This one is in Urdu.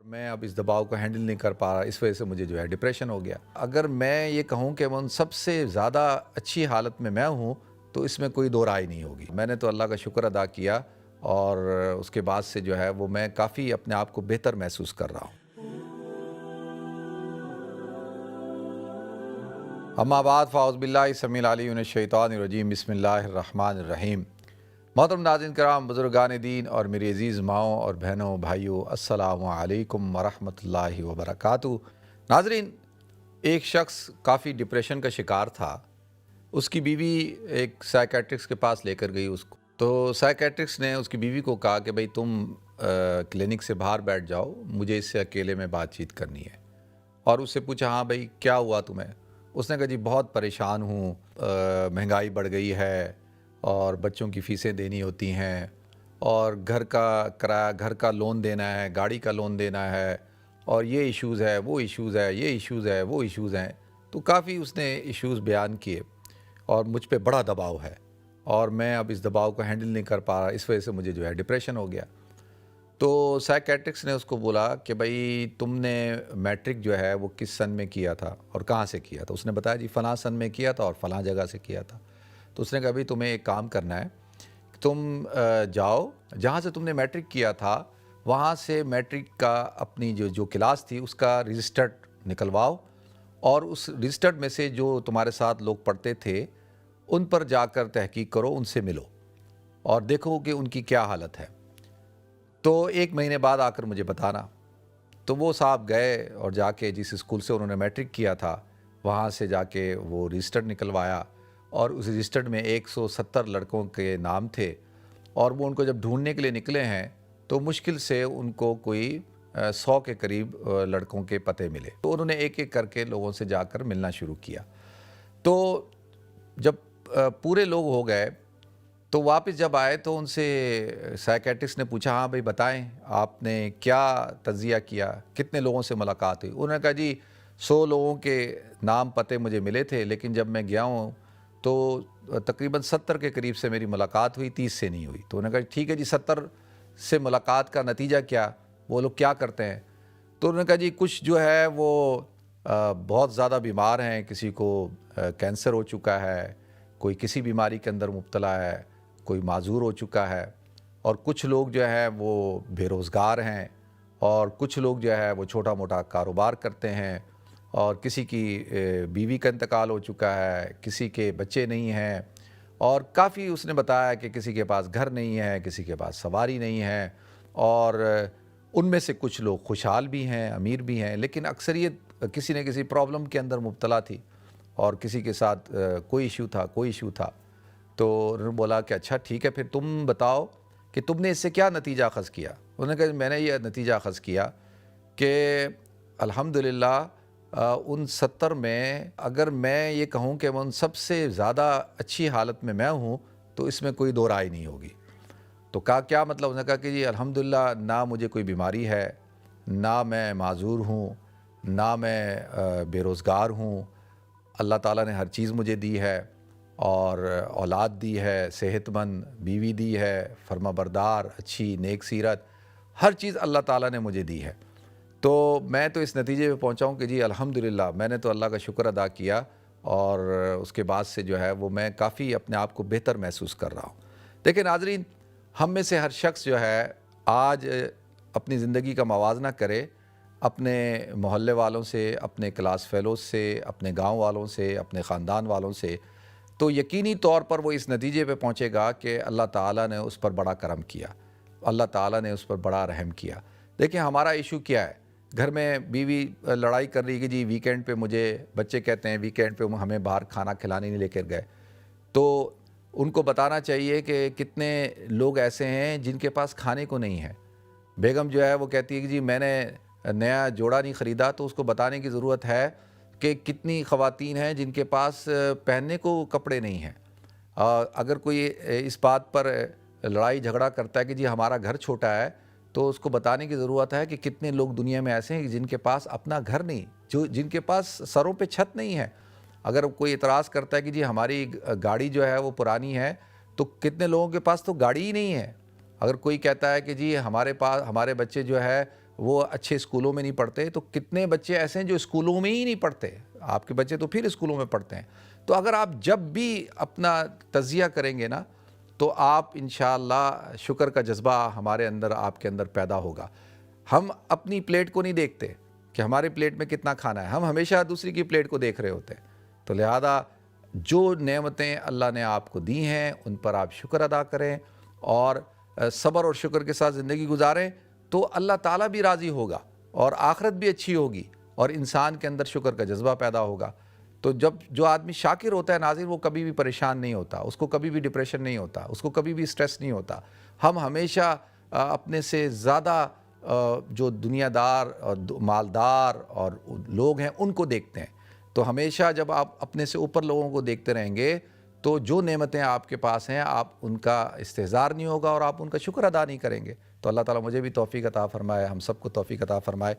میں اب اس دباؤ کو ہینڈل نہیں کر پا رہا، اس وجہ سے مجھے جو ہے ڈپریشن ہو گیا۔ اگر میں یہ کہوں کہ میں ان سب سے زیادہ اچھی حالت میں ہوں تو اس میں کوئی دو رائے نہیں ہوگی۔ میں نے تو اللہ کا شکر ادا کیا اور اس کے بعد سے جو ہے وہ میں کافی اپنے آپ کو بہتر محسوس کر رہا ہوں۔ اما بعد فاعوذ باللہ السمیع العلیم من الشیطان الرجیم، بسم اللہ الرحمن الرحیم۔ محترم ناظرین کرام، بزرگان دین اور میری عزیز ماؤں اور بہنوں بھائیوں، السلام علیکم ورحمۃ اللہ وبرکاتہ۔ ناظرین، ایک شخص کافی ڈپریشن کا شکار تھا۔ اس کی بیوی ایک سائیکیٹرسٹ کے پاس لے کر گئی اس کو، تو سائیکیٹرسٹ نے اس کی بیوی کو کہا کہ بھئی تم کلینک سے باہر بیٹھ جاؤ، مجھے اس سے اکیلے میں بات چیت کرنی ہے۔ اور اس سے پوچھا ہاں بھئی کیا ہوا تمہیں؟ اس نے کہا جی بہت پریشان ہوں، مہنگائی بڑھ گئی ہے اور بچوں کی فیسیں دینی ہوتی ہیں اور گھر کا کرایہ، گھر کا لون دینا ہے، گاڑی کا لون دینا ہے، اور یہ ایشوز ہے، وہ ایشوز ہے، یہ ایشوز ہے، وہ ایشوز ہیں۔ تو کافی اس نے ایشوز بیان کیے اور مجھ پہ بڑا دباؤ ہے اور میں اب اس دباؤ کو ہینڈل نہیں کر پا رہا، اس وجہ سے مجھے جو ہے ڈپریشن ہو گیا۔ تو سائیکیٹرسٹ نے اس کو بولا کہ بھئی تم نے میٹرک جو ہے وہ کس سن میں کیا تھا اور کہاں سے کیا تھا؟ اس نے بتایا جی فلاں سن میں کیا تھا اور فلاں جگہ سے کیا تھا۔ تو اس نے کہا بھئی تمہیں ایک کام کرنا ہے، تم جاؤ جہاں سے تم نے میٹرک کیا تھا، وہاں سے میٹرک کا اپنی جو کلاس تھی اس کا رجسٹرڈ نکلواؤ، اور اس رجسٹرڈ میں سے جو تمہارے ساتھ لوگ پڑھتے تھے ان پر جا کر تحقیق کرو، ان سے ملو اور دیکھو کہ ان کی کیا حالت ہے، تو 1 مہینے بعد آ کر مجھے بتانا۔ تو وہ صاحب گئے اور جا کے جس اسکول سے انہوں نے میٹرک کیا تھا وہاں سے جا کے وہ رجسٹرڈ نکلوایا، اور اس رجسٹرڈ میں 170 لڑکوں کے نام تھے، اور وہ ان کو جب ڈھونڈنے کے لیے نکلے ہیں تو مشکل سے ان کو کوئی 100 کے قریب لڑکوں کے پتے ملے۔ تو انہوں نے ایک ایک کر کے لوگوں سے جا کر ملنا شروع کیا۔ تو جب پورے لوگ ہو گئے تو واپس جب آئے تو ان سے سائیکیٹرسٹ نے پوچھا ہاں بھئی بتائیں آپ نے کیا تجزیہ کیا، کتنے لوگوں سے ملاقات ہوئی؟ انہوں نے کہا جی 100 لوگوں کے نام پتے مجھے ملے تھے، لیکن جب میں گیا ہوں تو تقریباً 70 کے قریب سے میری ملاقات ہوئی، 30 سے نہیں ہوئی۔ تو انہوں نے کہا ٹھیک ہے جی 70 سے ملاقات کا نتیجہ کیا، وہ لوگ کیا کرتے ہیں؟ تو انہوں نے کہا جی کچھ جو ہے وہ بہت زیادہ بیمار ہیں، کسی کو کینسر ہو چکا ہے، کوئی کسی بیماری کے اندر مبتلا ہے، کوئی معذور ہو چکا ہے، اور کچھ لوگ جو ہے وہ بے روزگار ہیں، اور کچھ لوگ جو ہے وہ چھوٹا موٹا کاروبار کرتے ہیں، اور کسی کی بیوی کا انتقال ہو چکا ہے، کسی کے بچے نہیں ہیں، اور کافی اس نے بتایا کہ کسی کے پاس گھر نہیں ہے، کسی کے پاس سواری نہیں ہے، اور ان میں سے کچھ لوگ خوشحال بھی ہیں، امیر بھی ہیں، لیکن اکثریت کسی نہ کسی پرابلم کے اندر مبتلا تھی، اور کسی کے ساتھ کوئی ایشو تھا۔ تو انہوں نے بولا کہ اچھا ٹھیک ہے، پھر تم بتاؤ کہ تم نے اس سے کیا نتیجہ اخذ کیا؟ انہوں نے کہا میں نے یہ نتیجہ اخذ کیا کہ الحمدللہ ان 70 میں اگر میں یہ کہوں کہ میں ان سب سے زیادہ اچھی حالت میں ہوں تو اس میں کوئی دو رائے نہیں ہوگی۔ تو کہا کیا مطلب؟ انہوں نے کہا کہ جی الحمدللہ نہ مجھے کوئی بیماری ہے، نہ میں معذور ہوں، نہ میں بے روزگار ہوں، اللہ تعالیٰ نے ہر چیز مجھے دی ہے، اور اولاد دی ہے، صحت مند بیوی دی ہے، فرما بردار، اچھی نیک سیرت، ہر چیز اللہ تعالیٰ نے مجھے دی ہے۔ تو میں تو اس نتیجے پہ پہنچا ہوں کہ جی الحمدللہ میں نے تو اللہ کا شکر ادا کیا، اور اس کے بعد سے جو ہے وہ میں کافی اپنے آپ کو بہتر محسوس کر رہا ہوں۔ دیکھیں ناظرین، ہم میں سے ہر شخص جو ہے آج اپنی زندگی کا موازنہ کرے اپنے محلے والوں سے، اپنے کلاس فیلوز سے، اپنے گاؤں والوں سے، اپنے خاندان والوں سے، تو یقینی طور پر وہ اس نتیجے پہ پہنچے گا کہ اللہ تعالیٰ نے اس پر بڑا کرم کیا، اللہ تعالیٰ نے اس پر بڑا رحم کیا۔ دیکھیں ہمارا ایشو کیا ہے، گھر میں بیوی لڑائی کر رہی کہ جی ویکینڈ پہ مجھے، بچے کہتے ہیں ویکینڈ پہ ہمیں باہر کھانا کھلانے نہیں لے کر گئے، تو ان کو بتانا چاہیے کہ کتنے لوگ ایسے ہیں جن کے پاس کھانے کو نہیں ہے۔ بیگم جو ہے وہ کہتی ہے کہ جی میں نے نیا جوڑا نہیں خریدا، تو اس کو بتانے کی ضرورت ہے کہ کتنی خواتین ہیں جن کے پاس پہننے کو کپڑے نہیں ہیں۔ اگر کوئی اس بات پر لڑائی جھگڑا کرتا ہے کہ جی ہمارا گھر چھوٹا ہے، تو اس کو بتانے کی ضرورت ہے کہ کتنے لوگ دنیا میں ایسے ہیں جن کے پاس اپنا گھر نہیں، جن کے پاس سروں پہ چھت نہیں ہے۔ اگر کوئی اعتراض کرتا ہے کہ جی ہماری گاڑی جو ہے وہ پرانی ہے، تو کتنے لوگوں کے پاس تو گاڑی ہی نہیں ہے۔ اگر کوئی کہتا ہے کہ جی ہمارے بچے جو ہے وہ اچھے اسکولوں میں نہیں پڑھتے، تو کتنے بچے ایسے ہیں جو اسکولوں میں ہی نہیں پڑھتے، آپ کے بچے تو پھر اسکولوں میں پڑھتے ہیں۔ تو اگر آپ جب بھی اپنا تجزیہ کریں گے نا تو آپ انشاءاللہ شکر کا جذبہ ہمارے اندر، آپ کے اندر پیدا ہوگا۔ ہم اپنی پلیٹ کو نہیں دیکھتے کہ ہمارے پلیٹ میں کتنا کھانا ہے، ہم ہمیشہ دوسری کی پلیٹ کو دیکھ رہے ہوتے ہیں۔ تو لہذا جو نعمتیں اللہ نے آپ کو دی ہیں ان پر آپ شکر ادا کریں اور صبر اور شکر کے ساتھ زندگی گزاریں، تو اللہ تعالیٰ بھی راضی ہوگا اور آخرت بھی اچھی ہوگی اور انسان کے اندر شکر کا جذبہ پیدا ہوگا۔ تو جب جو آدمی شاکر ہوتا ہے ناظرین، وہ کبھی بھی پریشان نہیں ہوتا، اس کو کبھی بھی ڈپریشن نہیں ہوتا، اس کو کبھی بھی سٹریس نہیں ہوتا۔ ہم ہمیشہ اپنے سے زیادہ جو دنیا دار اور مالدار اور لوگ ہیں ان کو دیکھتے ہیں۔ تو ہمیشہ جب آپ اپنے سے اوپر لوگوں کو دیکھتے رہیں گے تو جو نعمتیں آپ کے پاس ہیں آپ ان کا استحضار نہیں ہوگا اور آپ ان کا شکر ادا نہیں کریں گے۔ تو اللہ تعالیٰ مجھے بھی توفیق عطا فرمائے، ہم سب کو توفیق عطا فرمائے۔